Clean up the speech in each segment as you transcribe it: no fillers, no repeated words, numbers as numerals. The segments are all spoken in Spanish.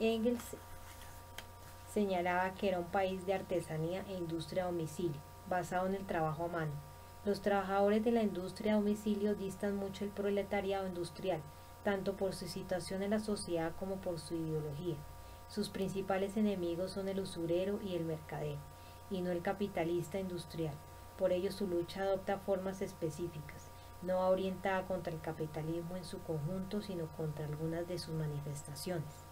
Engels señalaba que era un país de artesanía e industria a domicilio, basado en el trabajo a mano. Los trabajadores de la industria a domicilio distan mucho del proletariado industrial, tanto por su situación en la sociedad como por su ideología. Sus principales enemigos son el usurero y el mercader, y no el capitalista industrial. Por ello su lucha adopta formas específicas, no va orientada contra el capitalismo en su conjunto, sino contra algunas de sus manifestaciones.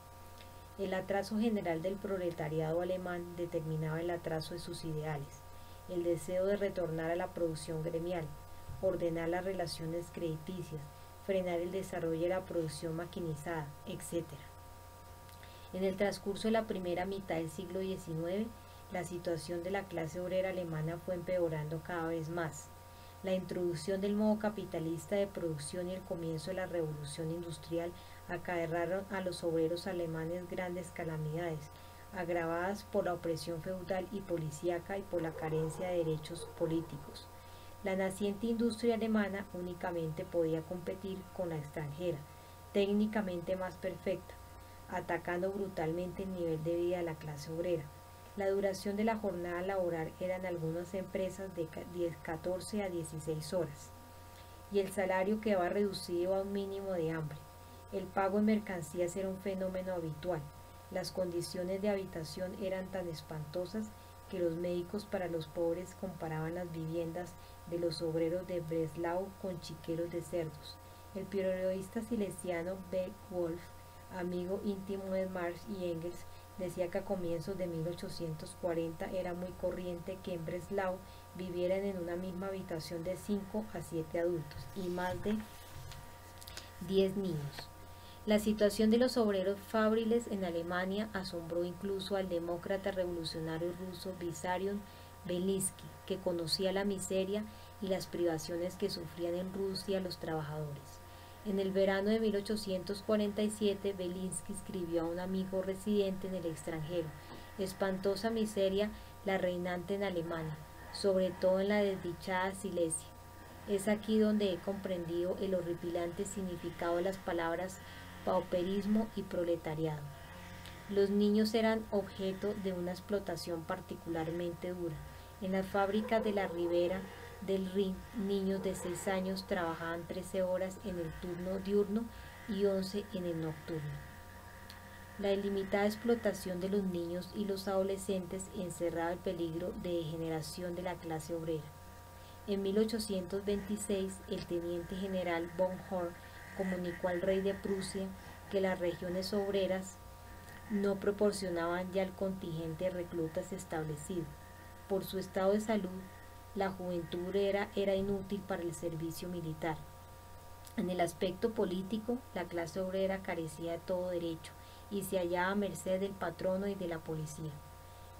El atraso general del proletariado alemán determinaba el atraso de sus ideales, el deseo de retornar a la producción gremial, ordenar las relaciones crediticias, frenar el desarrollo de la producción maquinizada, etc. En el transcurso de la primera mitad del siglo XIX, la situación de la clase obrera alemana fue empeorando cada vez más. La introducción del modo capitalista de producción y el comienzo de la revolución industrial acarrearon a los obreros alemanes grandes calamidades, agravadas por la opresión feudal y policíaca y por la carencia de derechos políticos. La naciente industria alemana únicamente podía competir con la extranjera, técnicamente más perfecta, atacando brutalmente el nivel de vida de la clase obrera. La duración de la jornada laboral era en algunas empresas de 14 a 16 horas y el salario quedaba reducido a un mínimo de hambre. El pago en mercancías era un fenómeno habitual. Las condiciones de habitación eran tan espantosas que los médicos para los pobres comparaban las viviendas de los obreros de Breslau con chiqueros de cerdos. El periodista silesiano Beck Wolf, amigo íntimo de Marx y Engels, decía que a comienzos de 1840 era muy corriente que en Breslau vivieran en una misma habitación de 5 a 7 adultos y más de 10 niños. La situación de los obreros fabriles en Alemania asombró incluso al demócrata revolucionario ruso Vissarion Belinsky, que conocía la miseria y las privaciones que sufrían en Rusia los trabajadores. En el verano de 1847, Belinsky escribió a un amigo residente en el extranjero: espantosa miseria la reinante en Alemania, sobre todo en la desdichada Silesia. Es aquí donde he comprendido el horripilante significado de las palabras pauperismo y proletariado. Los niños eran objeto de una explotación particularmente dura. En las fábricas de la ribera del Rin, niños de 6 años trabajaban 13 horas en el turno diurno y 11 en el nocturno. La ilimitada explotación de los niños y los adolescentes encerraba el peligro de degeneración de la clase obrera. En 1826, el teniente general von Horn comunicó al rey de Prusia que las regiones obreras no proporcionaban ya el contingente de reclutas establecido. Por su estado de salud, la juventud obrera era inútil para el servicio militar. En el aspecto político, la clase obrera carecía de todo derecho y se hallaba a merced del patrono y de la policía.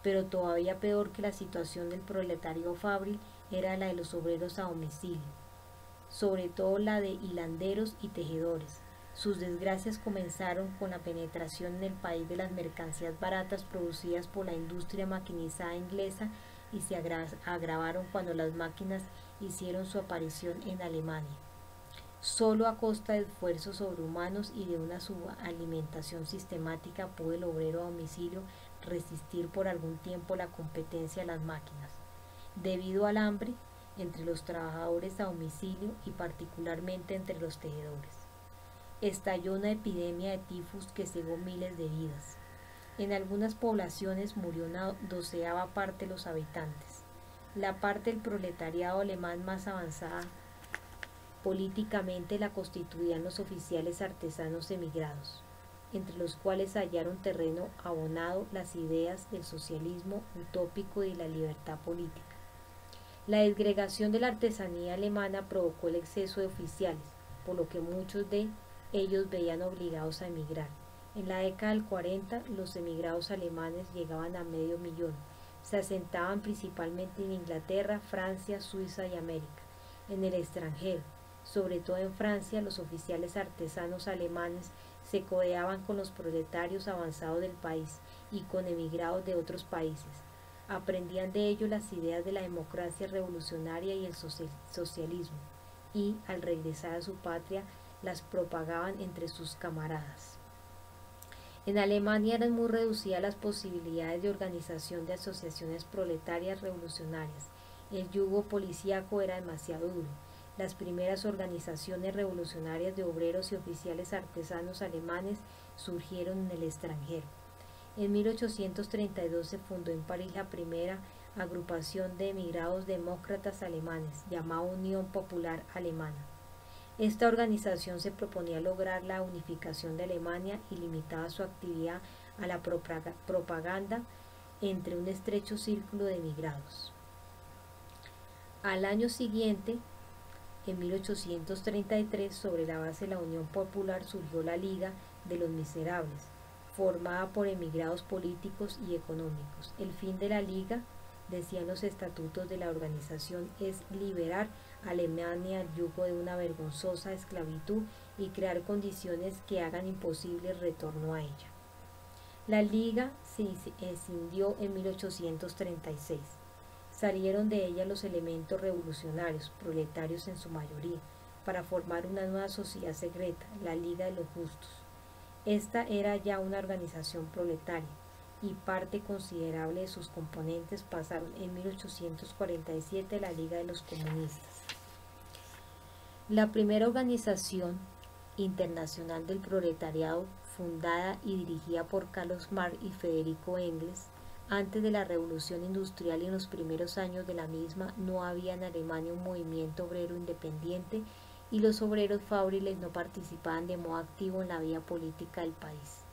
Pero todavía peor que la situación del proletariado fabril era la de los obreros a domicilio, sobre todo la de hilanderos y tejedores. Sus desgracias comenzaron con la penetración en el país de las mercancías baratas producidas por la industria maquinizada inglesa y se agravaron cuando las máquinas hicieron su aparición en Alemania. Solo a costa de esfuerzos sobrehumanos y de una subalimentación sistemática pudo el obrero a domicilio resistir por algún tiempo la competencia de las máquinas. Debido al hambre entre los trabajadores a domicilio y particularmente entre los tejedores, estalló una epidemia de tifus que cegó miles de vidas. En algunas poblaciones murió una 12ª parte de los habitantes. La parte del proletariado alemán más avanzada políticamente la constituían los oficiales artesanos emigrados, entre los cuales hallaron terreno abonado las ideas del socialismo utópico y de la libertad política. La desgregación de la artesanía alemana provocó el exceso de oficiales, por lo que muchos de ellos veían obligados a emigrar. En la década del 40, los emigrados alemanes llegaban a 500.000. Se asentaban principalmente en Inglaterra, Francia, Suiza y América. En el extranjero, sobre todo en Francia, los oficiales artesanos alemanes se codeaban con los proletarios avanzados del país y con emigrados de otros países. Aprendían de ellos las ideas de la democracia revolucionaria y el socialismo, y al regresar a su patria las propagaban entre sus camaradas. En Alemania eran muy reducidas las posibilidades de organización de asociaciones proletarias revolucionarias. El yugo policíaco era demasiado duro. Las primeras organizaciones revolucionarias de obreros y oficiales artesanos alemanes surgieron en el extranjero. En 1832 se fundó en París la primera agrupación de emigrados demócratas alemanes, llamada Unión Popular Alemana. Esta organización se proponía lograr la unificación de Alemania y limitaba su actividad a la propaganda entre un estrecho círculo de emigrados. Al año siguiente, en 1833, sobre la base de la Unión Popular, surgió la Liga de los Miserables, formada por emigrados políticos y económicos. El fin de la Liga, decían los estatutos de la organización, es liberar a Alemania del yugo de una vergonzosa esclavitud y crear condiciones que hagan imposible el retorno a ella. La Liga se escindió en 1836. Salieron de ella los elementos revolucionarios, proletarios en su mayoría, para formar una nueva sociedad secreta, la Liga de los Justos. Esta era ya una organización proletaria, y parte considerable de sus componentes pasaron en 1847 a la Liga de los Comunistas. La primera organización internacional del proletariado, fundada y dirigida por Carlos Marx y Federico Engels, antes de la Revolución Industrial y en los primeros años de la misma, no había en Alemania un movimiento obrero independiente y los obreros fabriles no participaban de modo activo en la vida política del país.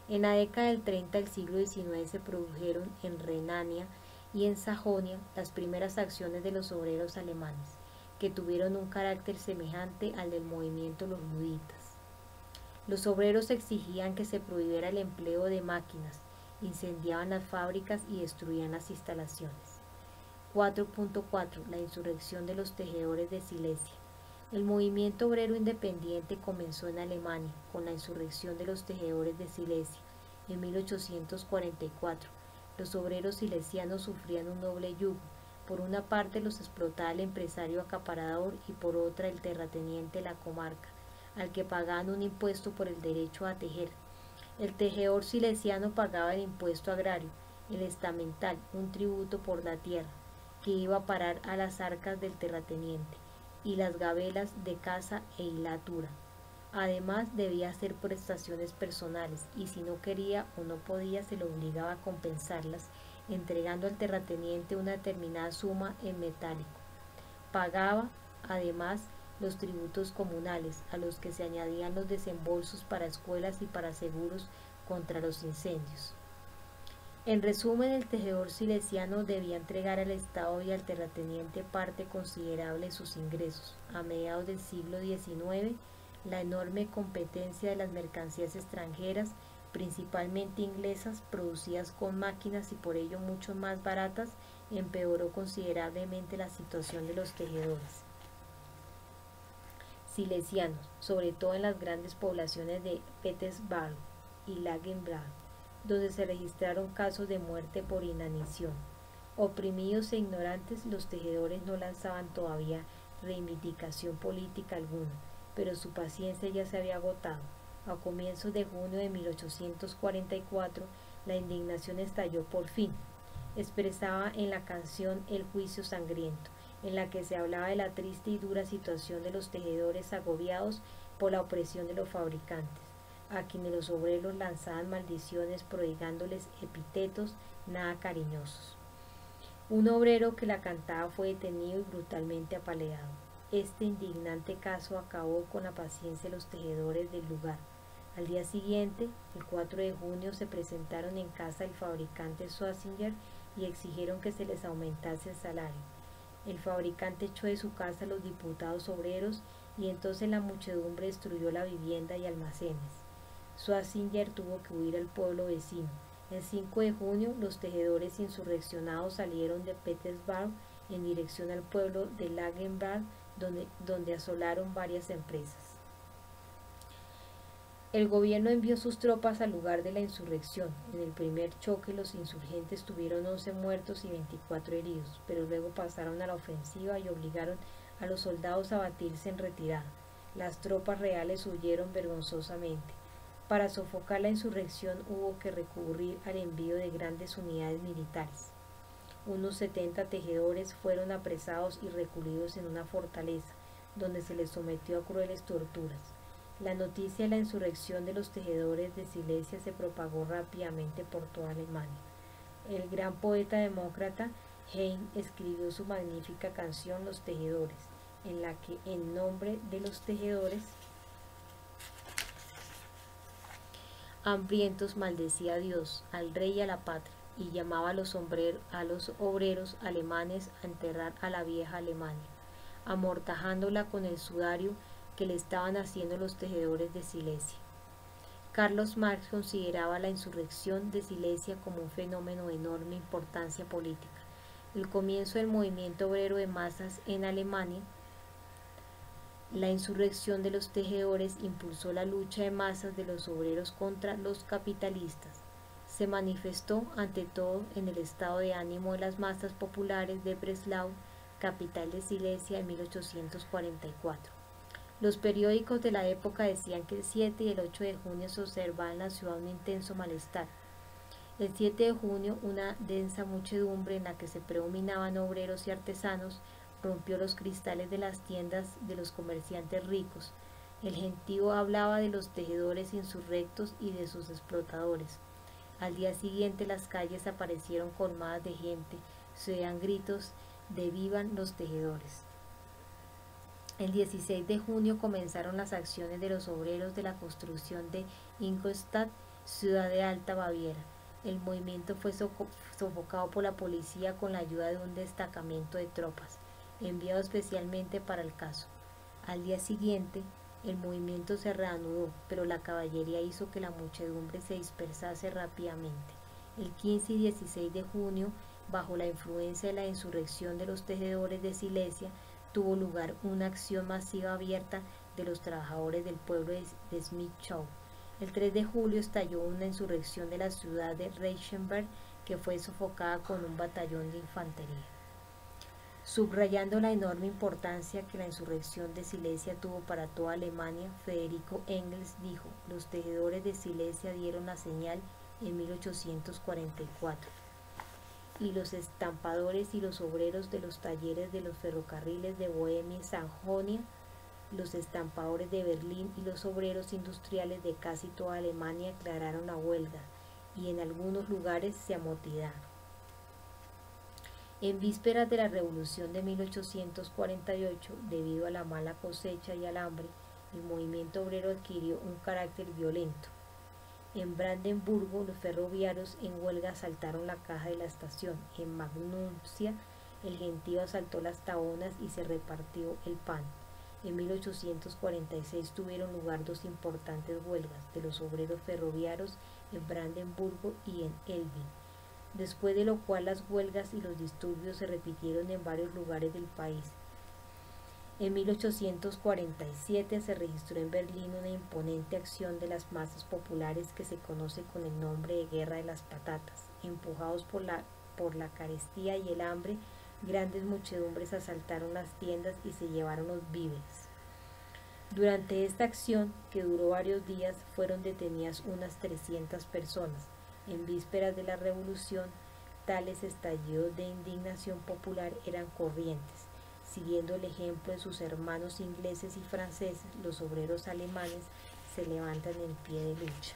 En la década del 30 del siglo XIX se produjeron en Renania y en Sajonia las primeras acciones de los obreros alemanes, que tuvieron un carácter semejante al del movimiento de los luditas. Los obreros exigían que se prohibiera el empleo de máquinas, incendiaban las fábricas y destruían las instalaciones. 4.4. La insurrección de los tejedores de Silesia. El movimiento obrero independiente comenzó en Alemania con la insurrección de los tejedores de Silesia en 1844. Los obreros silesianos sufrían un doble yugo. Por una parte los explotaba el empresario acaparador y por otra el terrateniente de la comarca, al que pagaban un impuesto por el derecho a tejer. El tejedor silesiano pagaba el impuesto agrario, el estamental, un tributo por la tierra, que iba a parar a las arcas del terrateniente, y las gabelas de caza e hilatura. Además debía hacer prestaciones personales, y si no quería o no podía se le obligaba a compensarlas, entregando al terrateniente una determinada suma en metálico. Pagaba, además, los tributos comunales, a los que se añadían los desembolsos para escuelas y para seguros contra los incendios. En resumen, el tejedor silesiano debía entregar al Estado y al terrateniente parte considerable de sus ingresos. A mediados del siglo XIX, la enorme competencia de las mercancías extranjeras, principalmente inglesas, producidas con máquinas y por ello mucho más baratas, empeoró considerablemente la situación de los tejedores silesianos, sobre todo en las grandes poblaciones de Petersburg y Langenbrand, donde se registraron casos de muerte por inanición. Oprimidos e ignorantes, los tejedores no lanzaban todavía reivindicación política alguna, pero su paciencia ya se había agotado. A comienzos de junio de 1844, la indignación estalló por fin. Expresaba en la canción El juicio sangriento, en la que se hablaba de la triste y dura situación de los tejedores agobiados por la opresión de los fabricantes, a quienes los obreros lanzaban maldiciones prodigándoles epítetos nada cariñosos. Un obrero que la cantaba fue detenido y brutalmente apaleado. Este indignante caso acabó con la paciencia de los tejedores del lugar. Al día siguiente, el 4 de junio, se presentaron en casa del fabricante Schwarzinger y exigieron que se les aumentase el salario. El fabricante echó de su casa a los diputados obreros y entonces la muchedumbre destruyó la vivienda y almacenes. Schwarzinger tuvo que huir al pueblo vecino. El 5 de junio, los tejedores insurreccionados salieron de Petersburg en dirección al pueblo de Langenbrand, donde asolaron varias empresas. El gobierno envió sus tropas al lugar de la insurrección. En el primer choque los insurgentes tuvieron 11 muertos y 24 heridos, pero luego pasaron a la ofensiva y obligaron a los soldados a batirse en retirada. Las tropas reales huyeron vergonzosamente. Para sofocar la insurrección hubo que recurrir al envío de grandes unidades militares. Unos 70 tejedores fueron apresados y recluidos en una fortaleza, donde se les sometió a crueles torturas. La noticia de la insurrección de los tejedores de Silesia se propagó rápidamente por toda Alemania. El gran poeta demócrata Heine escribió su magnífica canción Los Tejedores, en la que, en nombre de los tejedores hambrientos, maldecía a Dios, al rey y a la patria, y llamaba a los obreros alemanes a enterrar a la vieja Alemania, amortajándola con el sudario que le estaban haciendo los tejedores de Silesia. Carlos Marx consideraba la insurrección de Silesia como un fenómeno de enorme importancia política. El comienzo del movimiento obrero de masas en Alemania, la insurrección de los tejedores impulsó la lucha de masas de los obreros contra los capitalistas. Se manifestó ante todo en el estado de ánimo de las masas populares de Breslau, capital de Silesia, en 1844. Los periódicos de la época decían que el 7 y el 8 de junio se observaba en la ciudad un intenso malestar. El 7 de junio, una densa muchedumbre en la que se predominaban obreros y artesanos rompió los cristales de las tiendas de los comerciantes ricos. El gentío hablaba de los tejedores insurrectos y de sus explotadores. Al día siguiente las calles aparecieron colmadas de gente, se oían gritos de ¡vivan los tejedores! El 16 de junio comenzaron las acciones de los obreros de la construcción de Ingolstadt, ciudad de Alta Baviera. El movimiento fue sofocado por la policía con la ayuda de un destacamento de tropas, enviado especialmente para el caso. Al día siguiente, el movimiento se reanudó, pero la caballería hizo que la muchedumbre se dispersase rápidamente. El 15 y 16 de junio, bajo la influencia de la insurrección de los tejedores de Silesia, tuvo lugar una acción masiva abierta de los trabajadores del pueblo de Schmidt-Chow. El 3 de julio estalló una insurrección de la ciudad de Reichenberg que fue sofocada con un batallón de infantería. Subrayando la enorme importancia que la insurrección de Silesia tuvo para toda Alemania, Federico Engels dijo: los tejedores de Silesia dieron la señal en 1844. Y los estampadores y los obreros de los talleres de los ferrocarriles de Bohemia y Sajonia, los estampadores de Berlín y los obreros industriales de casi toda Alemania declararon la huelga y en algunos lugares se amotinaron. En vísperas de la Revolución de 1848, debido a la mala cosecha y al hambre, el movimiento obrero adquirió un carácter violento. En Brandenburgo, los ferroviarios en huelga asaltaron la caja de la estación. En Magnusia, el gentío asaltó las taonas y se repartió el pan. En 1846 tuvieron lugar dos importantes huelgas de los obreros ferroviarios en Brandenburgo y en Elbing, después de lo cual las huelgas y los disturbios se repitieron en varios lugares del país. En 1847 se registró en Berlín una imponente acción de las masas populares que se conoce con el nombre de Guerra de las Patatas. Empujados por la carestía y el hambre, grandes muchedumbres asaltaron las tiendas y se llevaron los víveres. Durante esta acción, que duró varios días, fueron detenidas unas 300 personas. En vísperas de la Revolución, tales estallidos de indignación popular eran corrientes. Siguiendo el ejemplo de sus hermanos ingleses y franceses, los obreros alemanes se levantan en pie de lucha.